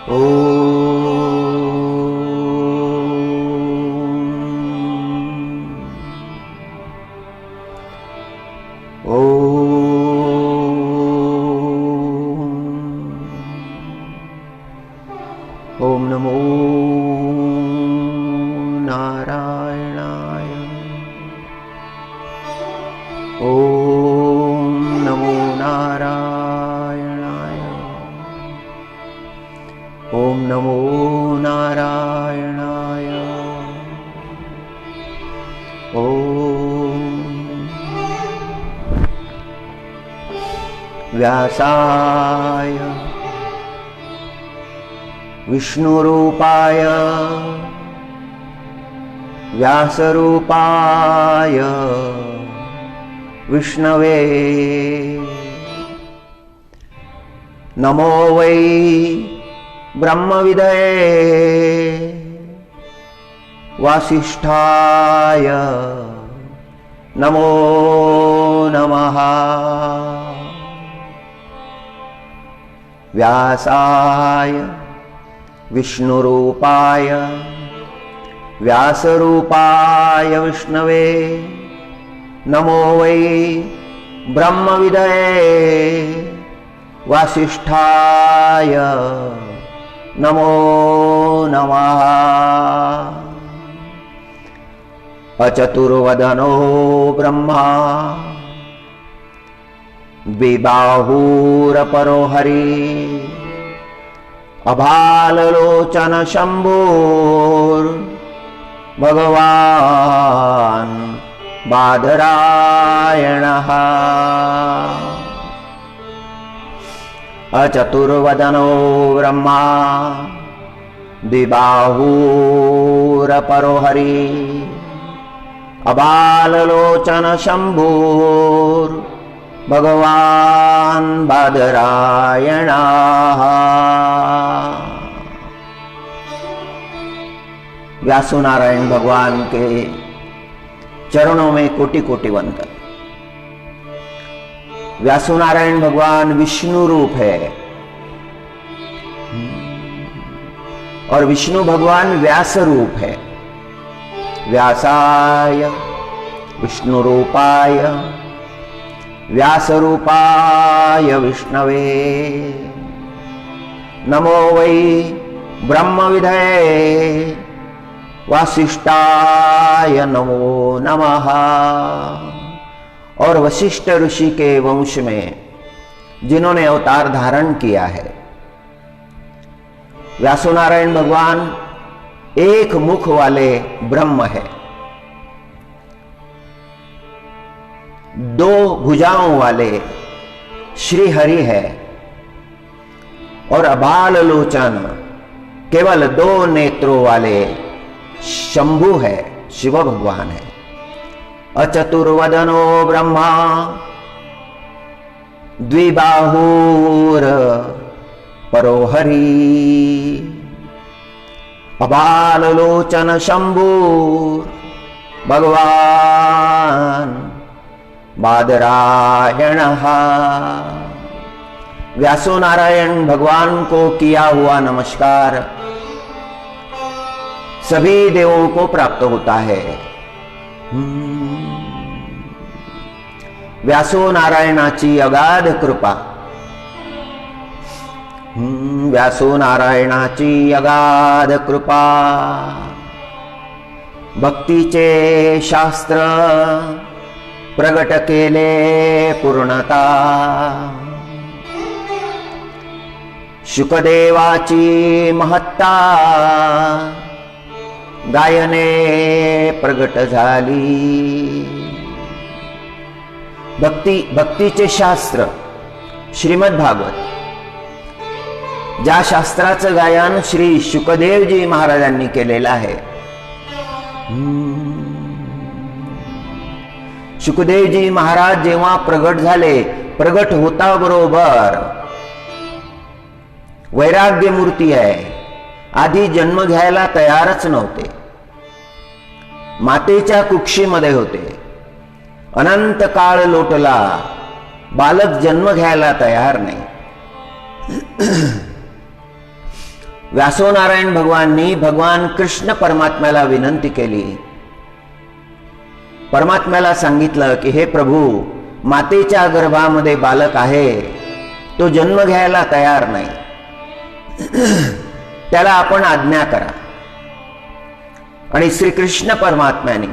ओम नमो नारायणाय। ओम नमो नारायणाय। ओम नमो नारायणाय। ओम व्यासाय विष्णुरूपाय व्यासरूपाय विष्णवे नमो वै ब्रह्मविदये वासिष्ठाय नमो नमः। व्यासाय विष्णुरूपाय व्यासरूपाय विष्णवे नमो वै ब्रह्मविदये वासिष्ठाय नमो नमः। अचतुर्वदनो ब्रह्मा द्विबाहुरपरो हरि अभाललोचन शंभुर भगवान् बादरायणः। अचतुर्वदनो ब्रह्मा द्विबाहुरपरो हरि अभाललोचन शंभुर भगवान् बादरायणः। व्यासो नारायण भगवान के चरणों में कोटि कोटि वंदन। व्यासो नारायण भगवान विष्णु रूप है और विष्णु भगवान व्यास रूप है। व्यासाय विष्णु रूपाय व्यासरूपाय विष्णवे नमो वै ब्रह्मविदये वासिष्ठाय नमो नमः। और वशिष्ठ ऋषि के वंश में जिन्होंने अवतार धारण किया है, व्यासो नारायण भगवान एक मुख वाले ब्रह्म है, दो भुजाओं वाले श्री हरि है और अबाल लोचन केवल दो नेत्रों वाले शंभु है, शिव भगवान है। अचतुर्वदनो ब्रह्मा द्विबाहुर परो हरि अबाल लोचन शंभुर भगवान बादरायणः। व्यासो नारायण भगवान को किया हुआ नमस्कार सभी देवों को प्राप्त होता है। व्यासो नारायणाची अगाध कृपा। व्यासो नारायणाची अगाध कृपा भक्तीचे शास्त्र प्रगट केले पूर्णता। शुकदेवाची महत्ता गायने प्रगट झाली। भक्तीचे शास्त्र श्रीमद भागवत, ज्या शास्त्राचं गायन श्री शुकदेवजी महाराजांनी केलेलं आहे। शुकदेवजी महाराज जेव्हा प्रगट झाले, प्रगट होता बरोबर वैराग्य मूर्ती आहे, आधी जन्म घ्यायला तयारच नव्हते, मातेच्या कुक्षीमध्ये होते। अनंत काळ लोटला, बालक जन्म घ्यायला तयार नाही। व्यासोनारायण भगवाननी भगवान कृष्ण परमात्म्याला विनंती केली. परमात्म्याला सांगितलं की हे प्रभू, मातेच्या गर्भामध्ये बालक आहे, तो जन्म घ्यायला तयार नाही, त्याला आपण आज्ञा करा. आणि श्री कृष्ण परमात्म्याने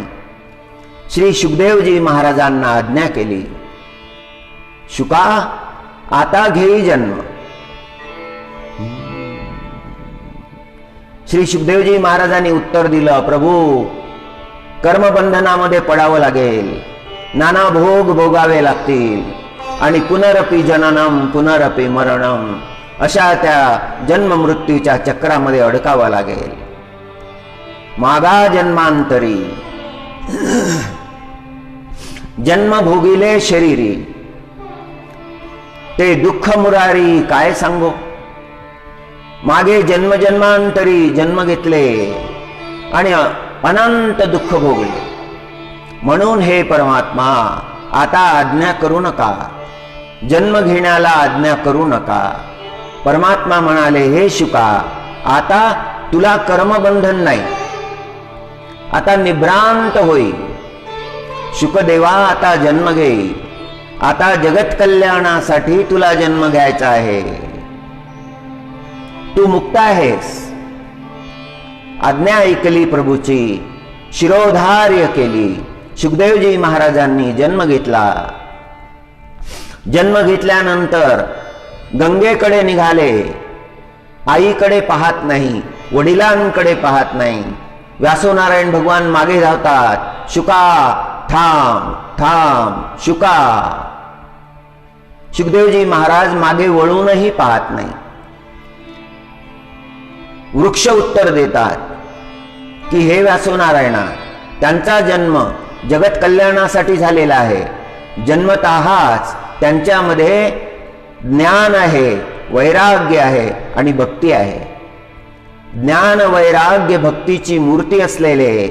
श्री शुकदेवजी महाराजांना आज्ञा केली, शुका आता घेई जन्म. श्री शुकदेवजी महाराजांनी उत्तर दिलं, प्रभू कर्मबंधनामध्ये पडावं लागेल, नाना भोग भोगावे लागतील आणि पुनरपि जननम पुनरपि मरणम अशा त्या जन्म मृत्यूच्या चक्रामध्ये अडकावं लागेल. मागा जन्मांतरी जन्म भोगिले शरीरी, ते दुःख मुरारी काय सांगो. मागे जन्मजन्मांतरी जन्म घेतले आणि अनंत दुःख भोगले. म्हणून हे परमात्मा आता आज्ञा करू नका, जन्म घेण्याला आज्ञा करू नका. परमात्मा म्हणाले, हे शुका आता तुला कर्मबंधन नाही, आता निभ्रांत होईल. शुकदेवा आता जन्म घे, आता जगत कल्याणासाठी तुला जन्म घ्यायचा आहे, तू मुक्त आहेस. आज्ञा ऐकली प्रभूची, शिरोधार्य केली. शुकदेवजी महाराजांनी जन्म घेतला. जन्म घेतल्यानंतर गंगेकडे निघाले. आईकडे पाहत नाही, वडिलांकडे पाहत नाही. व्यासोनारायण भगवान मागे धावतात, शुका थांब थांब शुका. शुकदेवजी महाराज मागे वळूनही पाहत नाही. वृक्ष उत्तर देतात की हे व्यासोनारायणा, त्यांचा जन्म जगत कल्याणासाठी झालेला आहे. जन्मतःच त्यांच्यामध्ये ज्ञान आहे, वैराग्य आहे आणि भक्ती आहे. ज्ञान वैराग्य भक्तीची मूर्ती असलेले,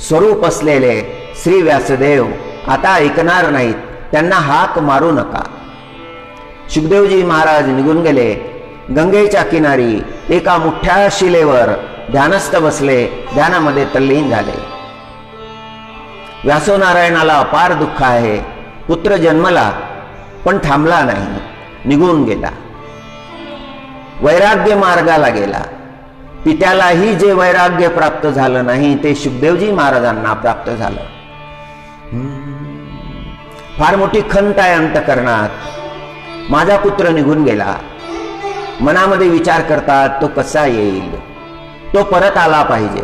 स्वरूप असलेले श्री व्यासदेव आता ऐकणार नाहीत, त्यांना हाक मारू नका. शुकदेवजी महाराज निघून गेले. गंगेच्या किनारी एका मोठ्या शिलेवर ध्यानस्थ बसले, ध्यानामध्ये तल्लीन झाले. व्यासोनारायणाला अपार दुःख आहे. पुत्र जन्मला पण थांबला नाही, निघून गेला, वैराग्य मार्गाला गेला. पित्यालाही जे वैराग्य प्राप्त झालं नाही ते शुकदेवजी महाराजांना प्राप्त झालं. फार मोठी खंत आहे अंतःकरणात. माझा पुत्र निघून गेला. मनामध्ये विचार करतात, तो कसा येईल, तो परत आला पाहिजे.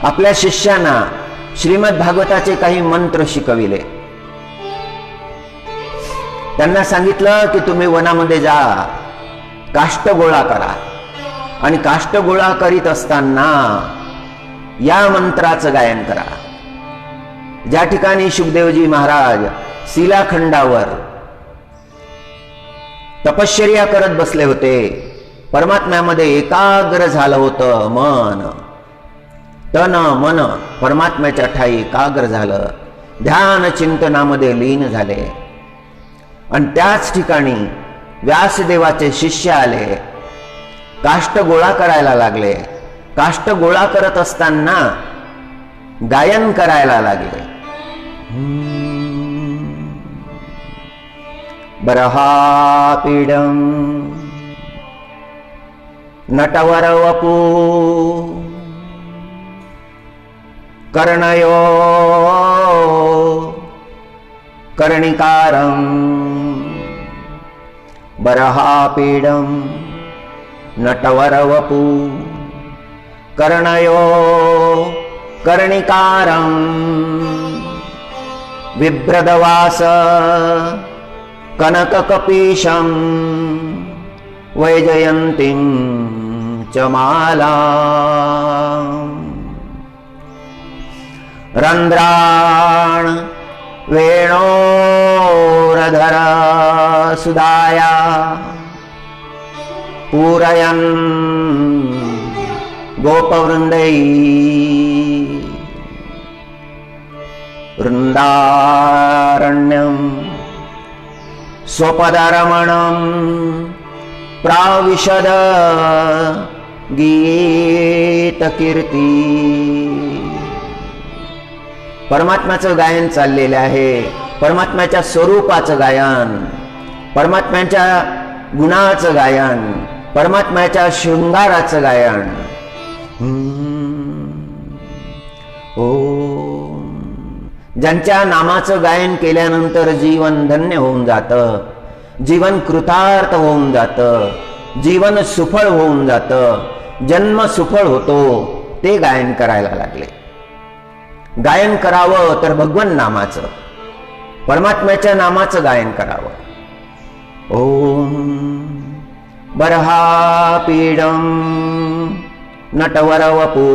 आपल्या शिष्यांना श्रीमद भागवताचे काही मंत्र शिकविले. त्यांना सांगितलं की तुम्ही वनामध्ये जा, काष्ट गोळा करा आणि काष्ट गोळा करीत असताना या मंत्राचं गायन करा. ज्या ठिकाणी शुकदेवजी महाराज शिलाखंडावर तपश्चर्या करत बसले होते, परमात्म्यामध्ये एकाग्र झालं होतं मन, तन मन परमात्म्याच्या ठाई एकाग्र झालं, ध्यान चिंतनामध्ये लीन झाले. आणि त्याच ठिकाणी व्यासदेवाचे शिष्य आले, काष्ट गोळा करायला लागले. काष्ट गोळा करत असताना गायन करायला लागले. बरहापीडम नटवर वपू कर्णयो कर्णिकारं बरहापीडं नटवरवपु कर्णयो कर्णिकारं बिभ्रदवास कनककपीशं वैजयन्तीं च मालाम् रंध्राण वेणोरधर सुदाया पूरयन् गोपवृन्दै वृन्दारण्यं स्वपदरमणं प्राविशद गीतकीर्ती. परमात्म्याचं गायन चाललेलं आहे, परमात्म्याच्या स्वरूपाचं गायन, परमात्म्याच्या गुणाचं गायन, परमात्म्याच्या शृंगाराचं गायन. ओम. ज्यांच्या नामाचं गायन केल्यानंतर जीवन धन्य होऊन जातं, जीवन कृतार्थ होऊन जातं, जीवन सुफळ होऊन जातं, जन्म सुफळ होतो, ते गायन करायला लागले. गायन करावं तर भगवन नामाचं, परमात्म्याच्या नामाचं गायन करावं. ओम बर्हापीडं नटवरवपू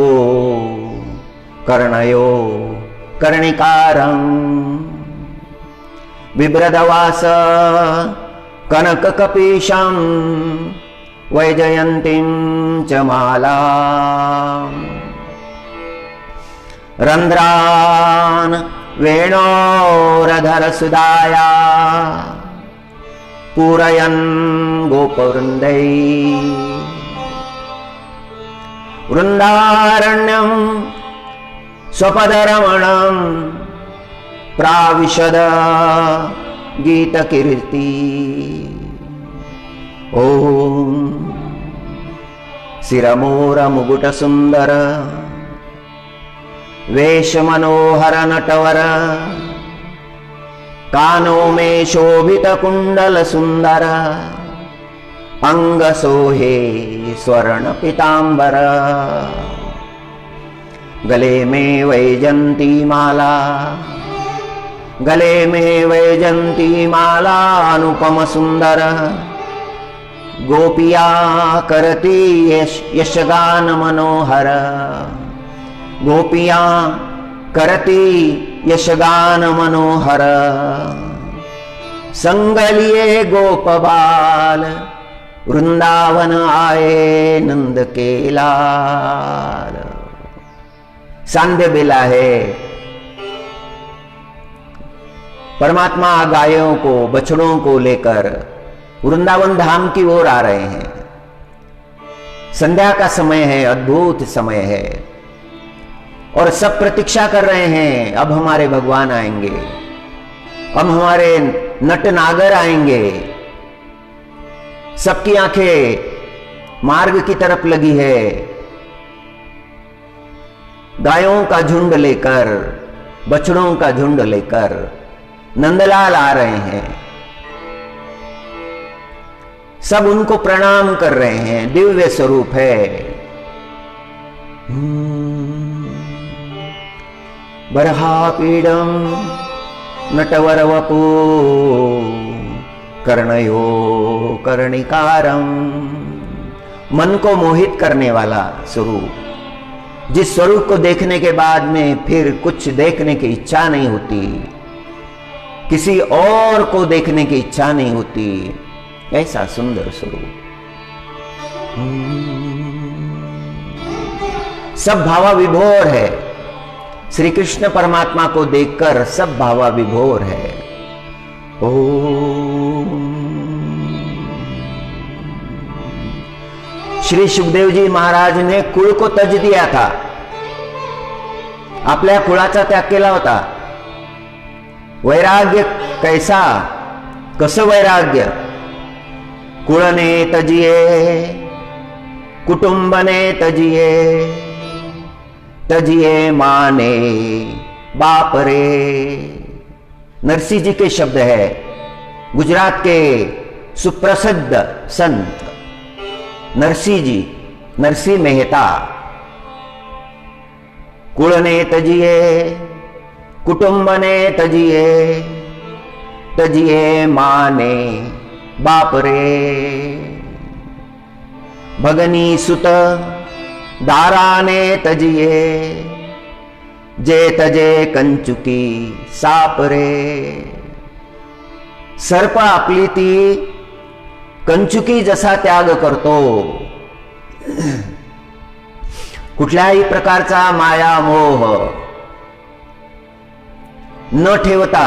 कर्णयो कर्णिकारं बिभ्रदवास कनककपीशं वैजयन्तीं च माला. रंध्रान् वेणोरधरसुधाया पूरयन् गोपवृन्दै. वृन्दारण्यं स्वपदरमणं प्राविशद गीतकीर्ति. ओम शिरमोरमुकुटसुन्दर वेश मनोहर नटवर कानो में शोभित कुंडल सुंदर अंग सोहे स्वर्ण पितांबर. गले में वैजंती माला, गले में वैजंती माला अनुपम सुंदर. गोपिया करती यशगान मनोहर, गोपियां करती यशगान मनोहर. संग लिए गोप बाल वृंदावन आए नंद के लाल. सांध्य बेला है, परमात्मा गायों को बछड़ों को लेकर वृंदावन धाम की ओर आ रहे हैं. संध्या का समय है, अद्भुत समय है, और सब प्रतीक्षा कर रहे हैं अब हमारे भगवान आएंगे, अब हमारे नट नागर आएंगे. सबकी आंखें मार्ग की तरफ लगी है. गायों का झुंड लेकर, बछड़ों का झुंड लेकर नंदलाल आ रहे हैं. सब उनको प्रणाम कर रहे हैं, दिव्य स्वरूप है. बर्हापीडं नटवरवपू कर्णयो कर्णिकारं. मन को मोहित करने वाला स्वरूप, जिस स्वरूप को देखने के बाद में फिर कुछ देखने की इच्छा नहीं होती, किसी और को देखने की इच्छा नहीं होती, ऐसा सुंदर स्वरूप. सब भावा विभोर है. श्री कृष्ण परमात्मा को देखकर सब भावा विभोर है. ओम. श्री सुखदेव जी महाराज ने कुळ को तज दिया था, आपल्या कुळाचा त्याग केला होता. वैराग्य कैसा, कसं वैराग्य. कुळने तजिये, कुटुंबने तजिये, तजिए माने बाप रे. नरसिंह जी के शब्द है, गुजरात के सुप्रसिद्ध संत नरसिंह जी, नरसिंह मेहता. कुळने तजिए, कुटुंबने तजिए, तजिए माने बाप रे. भगनी सुत दाराने तजिए, जे तजे कंचुकी साप रे. सर्प आपली ती कंचुकी जसा त्याग करतो, कुठल्याही प्रकारचा माया मोह न ठेवता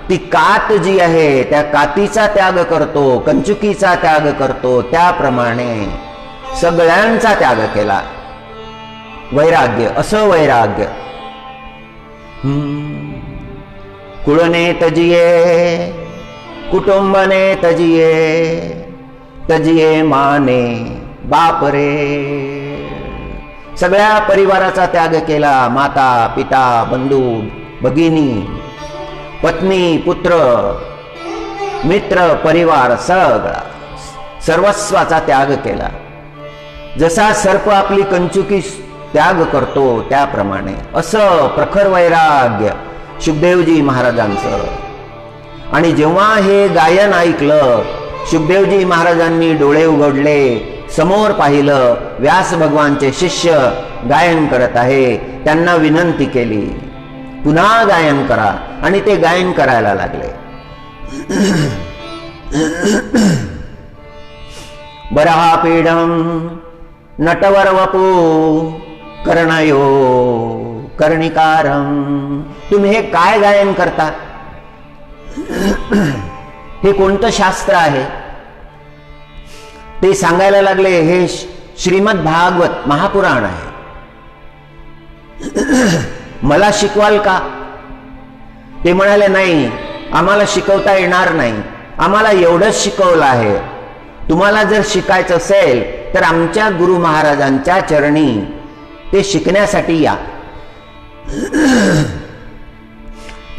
ती कात जी आहे त्या कातीचा त्याग करतो, कंचुकीचा त्याग करतो, त्याप्रमाणे सगळ्यांचा त्याग केला. वैराग्य, असं वैराग्य. कुळने तजिये, कुटुंबने तजिये, तजिये माने बाप रे. सगळ्या परिवाराचा त्याग केला. माता, पिता, बंधू, भगिनी, पत्नी, पुत्र, मित्र, परिवार, सगळा सर्वस्वाचा त्याग केला. जसा सर्प आपली कंचुकी त्याग करतो त्याप्रमाणे असं प्रखर वैराग्य शुकदेवजी महाराजांचं. आणि जेव्हा हे गायन ऐकलं, शुकदेवजी महाराजांनी डोळे उघडले, समोर पाहिलं व्यास भगवानचे शिष्य गायन करत आहे. त्यांना विनंती केली, पुन्हा गायन करा. आणि ते गायन करायला लागले. बरहापीडम नटवर वपू कर्णयो कर्णिकारम. तुम्ही हे काय गायन करता? हे कोणतं शास्त्र आहे? ते सांगायला लागले, हे श्रीमद भागवत महापुराण आहे. मला शिकवाल का? ते म्हणाले, नाही, आम्हाला शिकवता येणार नाही. आम्हाला एवढंच शिकवलं आहे. तुम्हाला जर शिकायचं असेल तर आमच्या गुरु महाराजांच्या चरणी ते शिकण्यासाठी या.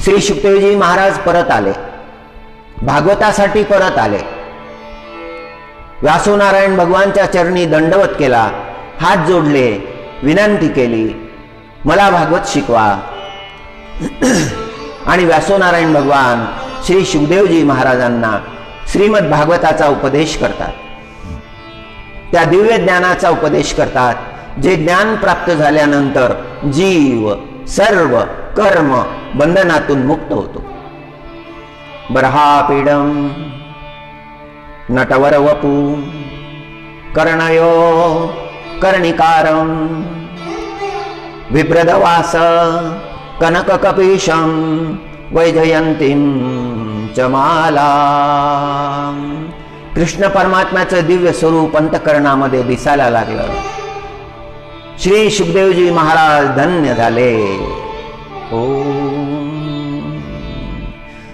श्री शुकदेवजी महाराज परत आले, भागवतासाठी परत आले. व्यासोनारायण भगवानच्या चरणी दंडवत केला, हात जोडले, विनंती केली, मला भागवत शिकवा. आणि व्यासोनारायण भगवान श्री शुकदेवजी महाराजांना श्रीमद भागवताचा उपदेश करतात. त्या दिव्य ज्ञानाचा उपदेश करतात, जे ज्ञान प्राप्त झाल्यानंतर जीव सर्व कर्म बंधनातून मुक्त होतो. बर्हापीडम नटवर वपू कर्णयो कर्णिकारम विभ्रदवास कनककपीशम वैजयंतीं च माला. कृष्ण परमात्म्याचं दिव्य स्वरूप अंतःकरणामध्ये दिसायला लागलं. श्री शुकदेवजी महाराज धन्य झाले.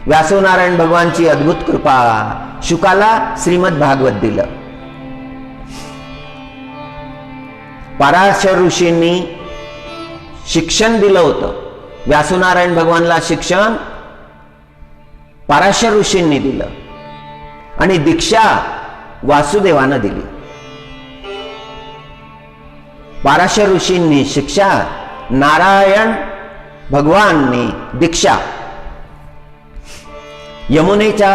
व्यासोनारायण भगवानची अद्भुत कृपा. शुकाला श्रीमद भागवत दिलं. पराशर ऋषींनी शिक्षण दिलं होतं. व्यासोनारायण भगवानला शिक्षण पराशर ऋषींनी दिलं आणि दीक्षा वासुदेवानं दिली. पराशर ऋषींनी शिक्षा, नारायण भगवाननी दीक्षा. यमुनेच्या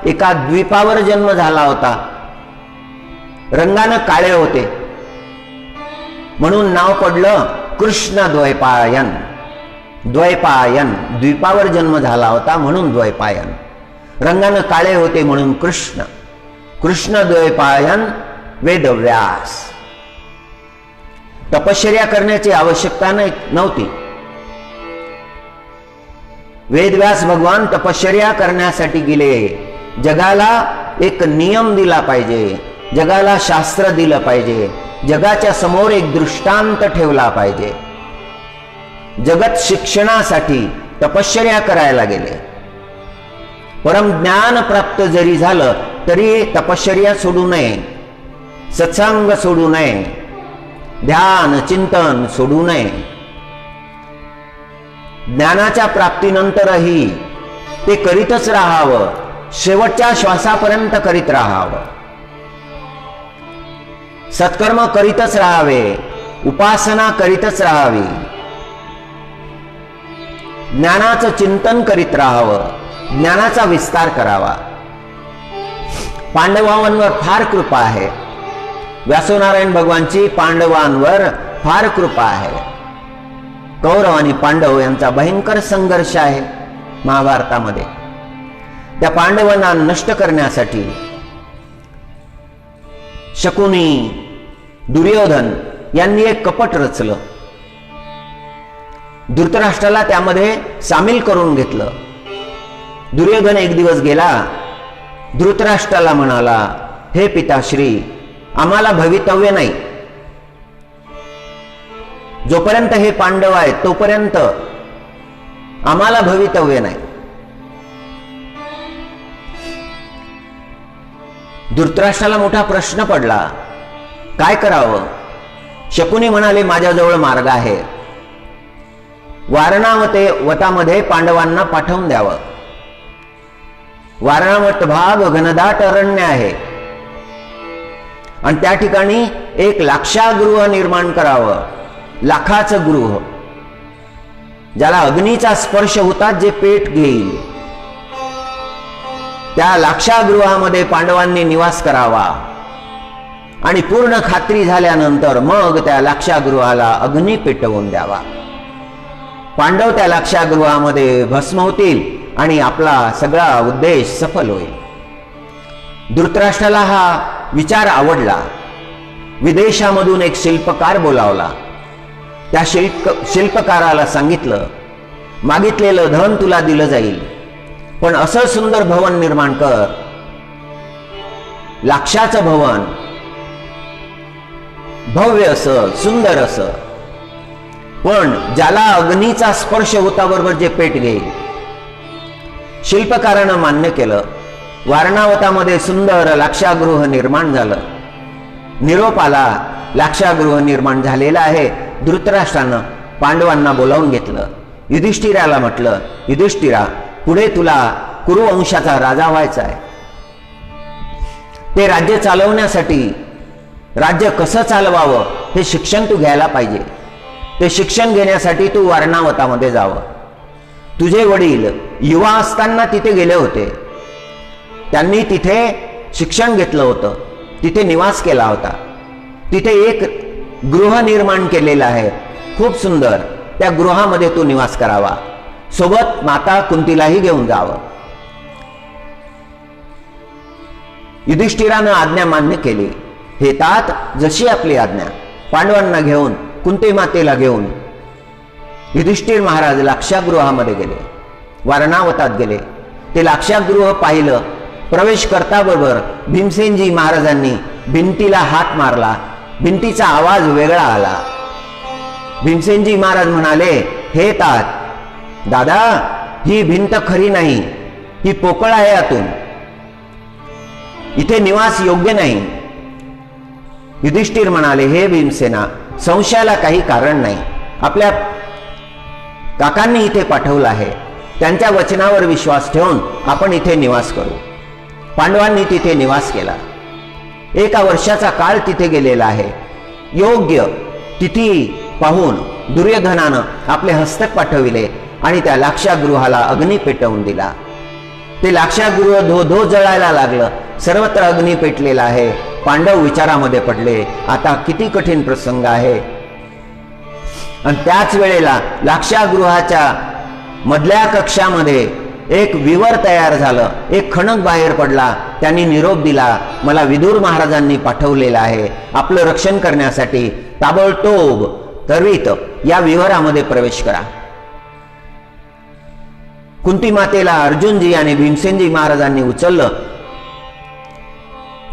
एका द्वीपावर जन्म झाला होता. रंगानं काळे होते म्हणून नाव पडलं कृष्ण द्वैपायन. द्वैपायन, द्वीपावर जन्म झाला होता म्हणून द्वैपायन. रंगानं काळे होते म्हणून कृष्ण. कृष्ण द्वैपायन वेदव्यास. तपश्चर्या करण्याची आवश्यकता नव्हती. वेदव्यास भगवान तपश्चर्या करण्यासाठी गेले. जगाला एक नियम दिला पाहिजे, जगाला शास्त्र दिलं पाहिजे, जगाच्या समोर एक दृष्टांत ठेवला पाहिजे. जगत शिक्षणासाठी तपश्चर्या करायला गेले. परम ज्ञान प्राप्त जरी झालं तरी तपश्चर्या सोडू नये, सत्संग सोडू नये, ध्यान चिंतन सोडू नये. ज्ञानाच्या प्राप्तीनंतरही ते करीतच राहावं, शेवटच्या श्वासापर्यंत करीत राहावं. सत्कर्म करीतच राहावे, उपासना करीतच राहावी, ज्ञानाचं चिंतन करीत राहावं, ज्ञानाचा विस्तार करावा. पांडवांवर फार कृपा आहे. व्यासोनारायण भगवानची पांडवांवर फार कृपा आहे. कौरव आणि पांडव यांचा भयंकर संघर्ष आहे महाभारतामध्ये. त्या पांडवांना नष्ट करण्यासाठी शकुनी, दुर्योधन यांनी एक कपट रचलं. धृतराष्ट्राला त्यामध्ये सामील करून घेतलं. दुर्योधन एक दिवस गेला, धृतराष्ट्राला म्हणाला, हे पिताश्री, आम्हाला भवितव्य नाही. जोपर्यंत हे पांडव आहेत तोपर्यंत आम्हाला भवितव्य नाही. धृतराष्ट्राला मोठा प्रश्न पडला, काय करावं? शकुनी म्हणाले, माझ्याजवळ मार्ग आहे. वारणावतामध्ये पांडवांना पाठवून द्यावं. वारणावत भाग घनदाट अरण्य आहे आणि त्या ठिकाणी एक लाक्षागृह निर्माण करावं. लाखाचं गृह, ज्याला अग्नीचा स्पर्श होतात जे पेट घेईल, त्या लाक्षागृहामध्ये पांडवांनी निवास करावा आणि पूर्ण खात्री झाल्यानंतर मग त्या लाक्षागृहाला अग्नी पेटवून द्यावा. पांडव त्या लाक्षागृहामध्ये भस्म होतील आणि आपला सगळा उद्देश सफल होईल. धृतराष्ट्राला हा विचार आवडला. विदेशामधून एक शिल्पकार बोलावला. त्या शिल्पकाराला सांगितलं, मागितलेलं धन तुला दिलं जाईल, पण असं सुंदर भवन निर्माण कर, लाक्षाचं भवन, भव्य असं, सुंदर असं, पण ज्याला अग्नीचा स्पर्श होता बरोबर जे पेट घेईल. शिल्पकारानं मान्य केलं. वारणावतामध्ये सुंदर लाक्षागृह निर्माण झालं. निरोप आला, लाक्षागृह निर्माण झालेलं आहे. धृतराष्ट्रानं पांडवांना बोलावून घेतलं. युधिष्ठिराला म्हटलं, युधिष्ठिरा, पुढे तुला कुरुवंशाचा राजा व्हायचा आहे. ते राज्य चालवण्यासाठी, राज्य कसं चालवावं हे शिक्षण तू घ्यायला पाहिजे. ते शिक्षण घेण्यासाठी तू वारणावतामध्ये जावं. तुझे वडील युवा असताना तिथे गेले होते. त्यांनी तिथे शिक्षण घेतलं होतं, तिथे निवास केला होता. तिथे एक गृह निर्माण केलेलं आहे, खूप सुंदर. त्या गृहामध्ये तू निवास करावा. सोबत माता कुंतीलाही घेऊन जावं. युधिष्ठिरानं आज्ञा मान्य केली. हे तात, जशी आपली आज्ञा. पांडवांना घेऊन, कुंती मातेला घेऊन युधिष्ठिर महाराज लाक्षागृहामध्ये गेले, वारणावतात गेले. ते लाक्षागृह पाहिलं. प्रवेश करताबरोबर भीमसेनजी महाराजांनी भिंतीला हात मारला. भिंतीचा आवाज वेगळा आला. भीमसेनजी महाराज म्हणाले, हे तात, दादा, ही भिंत खरी नाही, ही पोकळ आहे आतून, इथे निवास योग्य नाही. युधिष्ठिर म्हणाले, हे भीमसेना, संशयाला काही कारण नाही. आपल्या काकांनी इथे पाठवलं आहे, त्यांच्या वचनावर विश्वास ठेवून आपण इथे निवास करू. पांडवांनी तिथे निवास केला. 1 वर्षाचा काळ तिथे गेलेला आहे. योग्य तिथी पाहून दुर्योधनानं आपले हस्तक पाठविले आणि त्या लाक्षागृहाला अग्नी पेटवून दिला. ते लाक्षागृह धो जळायला लागलं. सर्वत्र अग्नी पेटलेला आहे. पांडव विचारामध्ये पडले, आता किती कठीण प्रसंग आहे. आणि त्याच वेळेला लाक्षागृहाच्या मधल्या कक्षामध्ये एक विवर तयार झालं. एक खणक बाहेर पडला. त्यांनी निरोप दिला, मला विदुर महाराजांनी पाठवलेला आहे आपलं रक्षण करण्यासाठी. ताबडतोब त्वरित या विवरामध्ये प्रवेश करा. कुंती मातेला अर्जुनजी आणि भीमसेनजी महाराजांनी उचललं,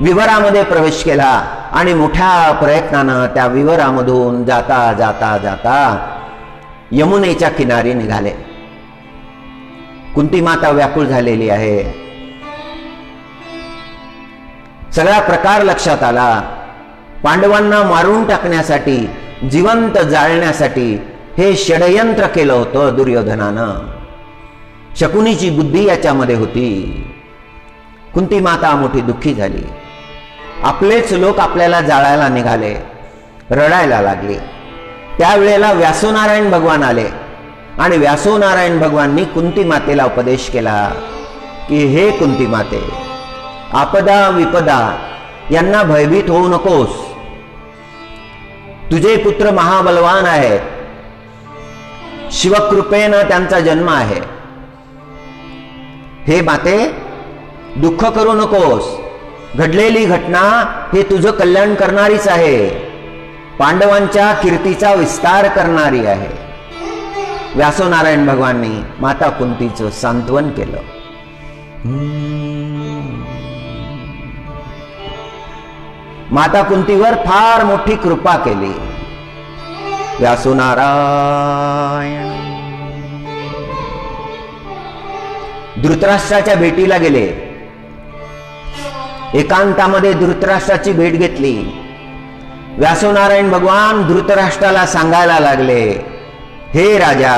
विवरामध्ये प्रवेश केला आणि मोठ्या प्रयत्नानं त्या विवरामधून जाता जाता जाता यमुनेच्या किनारी निघाले. कुंती माता व्याकुळ झालेली आहे. सगळा प्रकार लक्षात आला. पांडवांना मारून टाकण्यासाठी, जिवंत जाळण्यासाठी हे षडयंत्र केलं होतं दुर्योधनानं. शकुनीची बुद्धी याच्यामध्ये होती. कुंती माता मोठी दुःखी झाली. आपलेच लोक आपल्याला जाळायला निघाले, रडायला लागले. त्यावेळेला व्यासोनारायण भगवान आले आणि व्यासोनारायण भगवाननी कुंती मातेला उपदेश केला की हे कुंती माते, आपदा विपदा यांना भयभीत होऊ नकोस. तुझे पुत्र महाबलवान आहेत. शिवकृपेनं त्यांचा जन्म आहे. हे माते, दुःख करू नकोस. घडलेली घटना हे तुझं कल्याण करणारीच आहे. पांडवांच्या कीर्तीचा विस्तार करणारी आहे. व्यासोनारायण भगवाननी माता कुंतीचं सांत्वन केलं. माता कुंतीवर फार मोठी कृपा केली. व्यासोनारायण धृतराष्ट्राच्या भेटीला गेले. एकांतामध्ये धृतराष्ट्राची भेट घेतली. व्यासोनारायण भगवान धृतराष्ट्राला सांगायला लागले, हे राजा,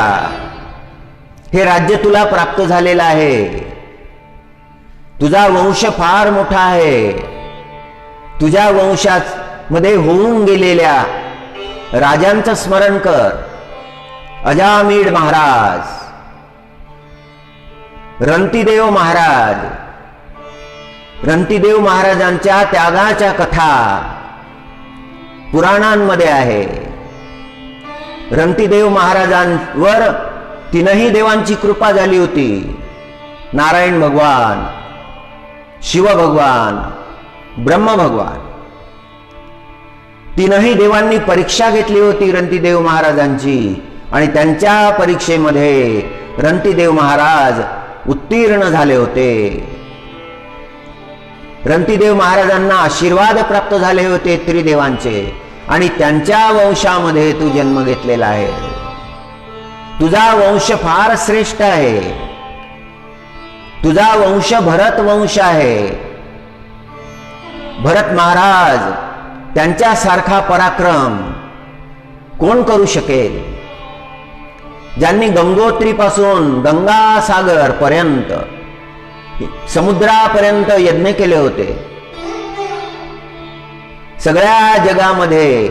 हे राज्य तुला प्राप्त झालेलं आहे. तुझा वंश फार मोठा आहे. तुझ्या वंशामध्ये होऊन गेलेल्या राजांचं स्मरण कर. अजामीड महाराज, रंतीदेव महाराज, रंतीदेव महाराजांच्या त्यागाच्या कथा पुराणांमध्ये आहे. रंतीदेव महाराजांवर तीनही देवांची कृपा झाली होती. नारायण भगवान, शिव भगवान, ब्रह्म भगवान, तीनही देवांनी परीक्षा घेतली होती रंतीदेव महाराजांची. आणि त्यांच्या परीक्षेमध्ये रंतीदेव महाराज उत्तीर्ण झाले होते. रंतीदेव महाराजांना आशीर्वाद प्राप्त झाले होते त्रिदेवांचे. आणि त्यांच्या वंशामध्ये तू जन्म घेतलेला आहे. तुझा वंश फार श्रेष्ठ आहे. तुझा वंश भरत वंश आहे. भरत महाराज त्यांच्यासारखा पराक्रम कोण करू शकेल? ज्यांनी गंगोत्रीपासून गंगासागर पर्यंत, समुद्रापर्यंत यज्ञ केले होते. सगळ्या जगामध्ये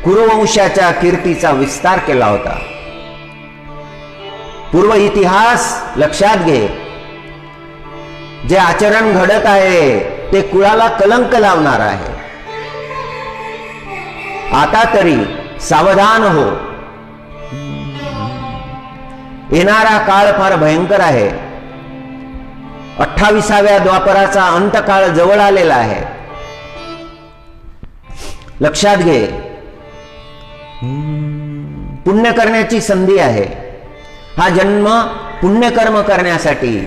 कुरुवंशाच्या कीर्तीचा विस्तार केला होता. पूर्व इतिहास लक्षात घे. जे आचरण घडत आहे ते कुळाला कलंक लावणार आहे. आता तरी सावधान हो. येणारा काळ फार भयंकर आहे. 28व्या द्वापराचा अंतकाळ जवळ आलेला आहे. लक्षात घे. पुण्य करण्याची संधी आहे. हा जन्म पुण्यकर्म करण्यासाठी,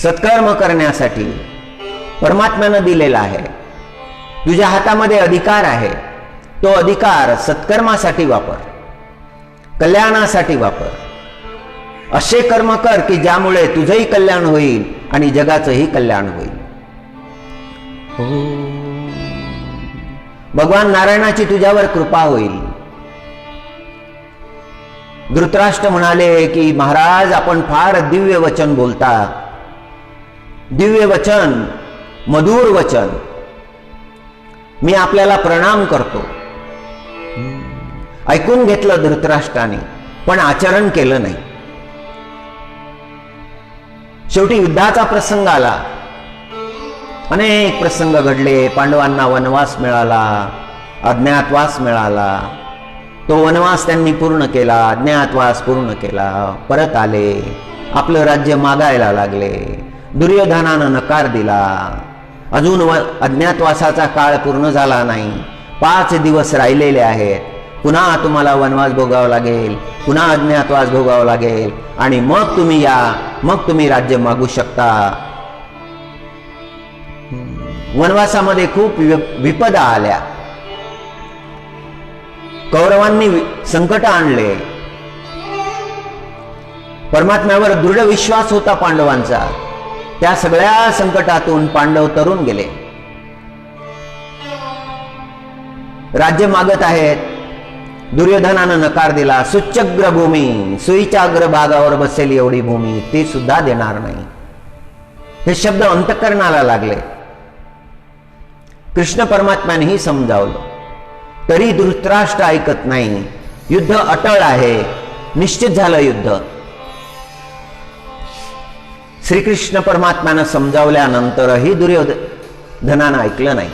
सत्कर्म करण्यासाठी परमात्म्यानं दिलेला आहे. तुझ्या हातामध्ये अधिकार आहे. तो अधिकार सत्कर्मासाठी वापर, कल्याणासाठी वापर. असे कर्म कर की ज्यामुळे तुझंही कल्याण होईल आणि जगाचंही कल्याण होईल. भगवान नारायणाची तुझ्यावर कृपा होईल. धृतराष्ट्र म्हणाले की महाराज, आपण फार दिव्य वचन बोलता. दिव्य वचन, मधुर वचन. मी आपल्याला प्रणाम करतो. ऐकून घेतलं धृतराष्ट्राने, पण आचरण केलं नाही. शेवटी युद्धाचा प्रसंग आला. अनेक प्रसंग घडले. पांडवांना वनवास मिळाला, अज्ञातवास मिळाला. तो वनवास त्यांनी पूर्ण केला, अज्ञातवास पूर्ण केला. परत आले, आपलं राज्य मागायला लागले. दुर्योधनानं नकार दिला. अजून अज्ञातवासाचा काळ पूर्ण झाला नाही. 5 दिवस राहिलेले आहेत. पुन्हा तुम्हाला वनवास भोगावा लागेल, पुन्हा अज्ञातवास भोगावा लागेल आणि मग तुम्ही या, मग तुम्ही राज्य मागू शकता. वनवासामध्ये खूप विपदा आल्या. कौरवांनी संकट आणले. परमात्म्यावर दृढ विश्वास होता पांडवांचा. त्या सगळ्या संकटातून पांडव तरुण गेले. राज्य मागत आहेत. दुर्योधनानं नकार दिला. सुच्चग्र भूमी, सुईच्या अग्रभागावर बसेल एवढी भूमी ती सुद्धा देणार नाही. हे शब्द अंतःकरणाला लागले. कृष्ण परमात्म्यानेही समजावलं, तरी धृतराष्ट्र ऐकत नाही. युद्ध अटळ आहे. निश्चित झालं युद्ध. श्रीकृष्ण परमात्म्यानं समजावल्यानंतरही दुर्योधनानं ऐकलं नाही.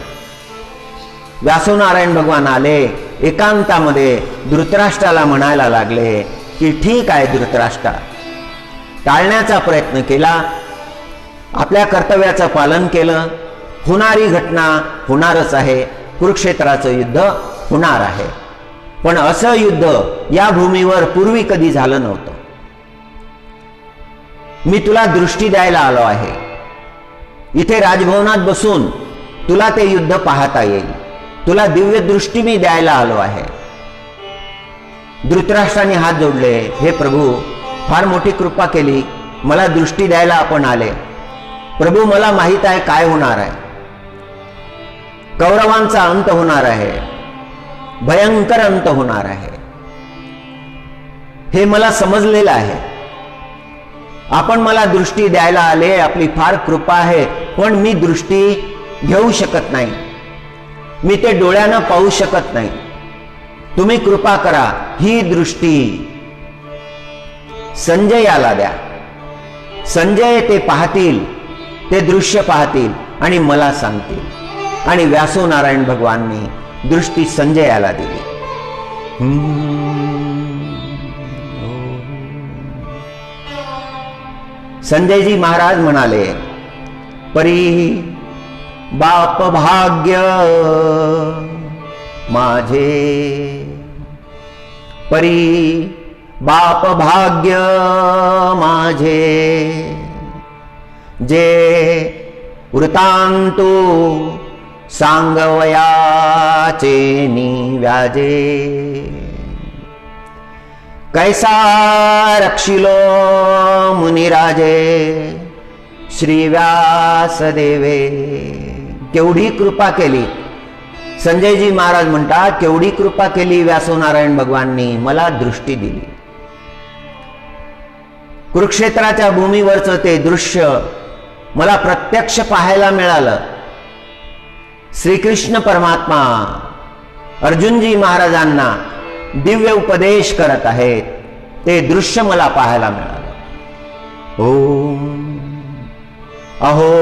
व्यासोनारायण भगवान आले. एकांतामध्ये धृतराष्ट्राला म्हणायला लागले की ठीक आहे धृतराष्ट्र, टाळण्याचा प्रयत्न केला, आपल्या कर्तव्याचं पालन केलं. होणारी घटना होणारच आहे. कुरुक्षेत्राचं युद्ध होणार आहे. पण असं युद्ध या भूमीवर पूर्वी कधी झालं नव्हतं. मी तुला दृष्टी द्यायला आलो आहे. इथे राजभवनात बसून तुला ते युद्ध पाहता येईल. तुला दिव्य दृष्टी मी द्यायला आलो आहे. धृतराष्ट्राने हात जोडले, हे प्रभू, फार मोठी कृपा केली, मला दृष्टी द्यायला आपण आले. प्रभू, मला माहित आहे काय होणार आहे. कौरवांचा अंत होणार आहे, भयंकर अंत होणार आहे, हे मला समजलेलं आहे. आपण मला दृष्टी द्यायला आले, आपली फार कृपा आहे, पण मी दृष्टी घेऊ शकत नाही, मी ते डोळ्यानं पाहू शकत नाही. तुम्ही कृपा करा, ही दृष्टी संजयाला द्या. संजय ते पाहतील, ते दृश्य पाहतील आणि मला सांगतील. आणि व्यासो नारायण भगवाननी दृष्टी संजयाला दिली. संजयजी महाराज म्हणाले, परी बाप भाग्य माझे, परी बाप भाग्य माझे, जे वृतांतो सांगवयाचे निव्याजे, कैसा रक्षिलो मुनिराजे श्री व्यासदेवे. केवढी कृपा केली. संजयजी महाराज म्हणतात, केवढी कृपा केली व्यासो नारायण भगवाननी, मला दृष्टी दिली. कुरुक्षेत्राच्या भूमीवरचं ते दृश्य मला प्रत्यक्ष पाहायला मिळालं. श्रीकृष्ण परमात्मा अर्जुनजी महाराजांना दिव्य उपदेश करत आहेत, ते दृश्य मला पाहायला मिळालं. ओम अहो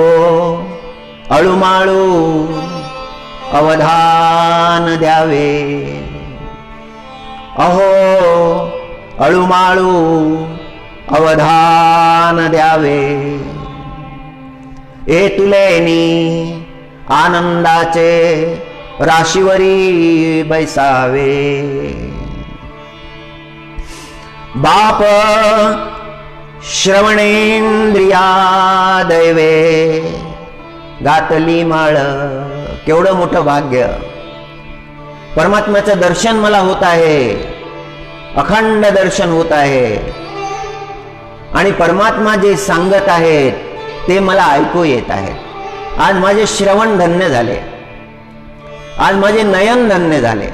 अळूमाळू अवधान द्यावे, अहो अळूमाळू अवधान द्यावे, ए तुलेनी आनंदाचे राशीवरी बैसावे. बाप श्रवणेंद्रिया दैवे घातली माळ. केवढं मोठं भाग्य. परमात्म्याचं दर्शन मला होत आहे, अखंड दर्शन होत आहे. आणि परमात्मा जे सांगत आहेत ते मला ऐकू येत आहे. आज माझे श्रवण धन्य झाले, आज माझे नयन धन्य झाले.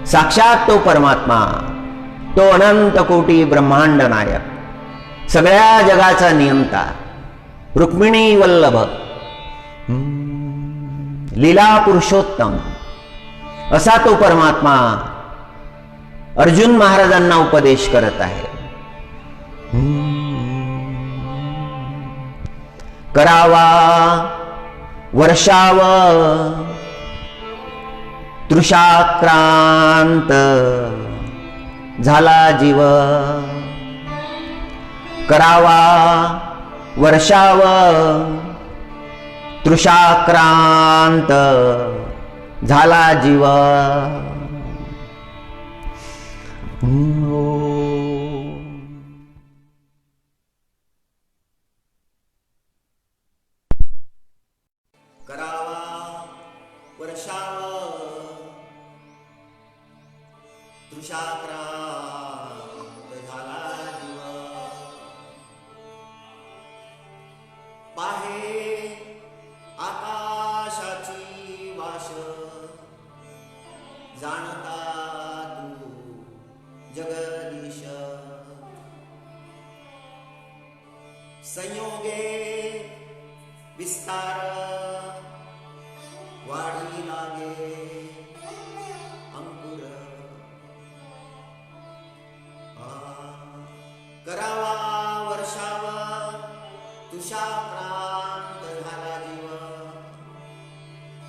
साक्षात तो परमात्मा, तो अनंत कोटी ब्रह्मांड नायक, सगळ्या जगाचा नियंता, रुक्मिणी वल्लभ, लीला पुरुषोत्तम असा तो परमात्मा अर्जुन महाराजांना उपदेश करत आहे. करावा वर्षाव तृषाक्रांत झाला जीव. करावा वर्षाव तृषाक्रांत झाला जीव. करावा वर्षाव तृषाक्रांत झाला जीव. पाहे आकाशाची वाश जाणता तू जगदीश. संयोगे विस्तार वाढी लागे अंकुर. करावा वर्षाव तुषाक्रांत झाला जीव.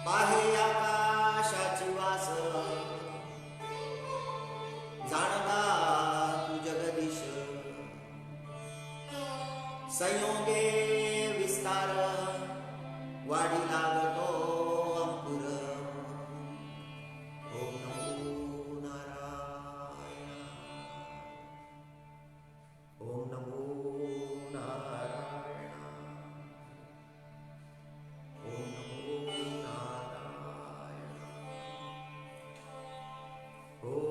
पाहे आकाशाची वास जाणता तू जगदीश. संयोगे विस्तार वाढी लागतो अंकुर. ओम नमो नारायण, ओम नमो नारायण. ॐ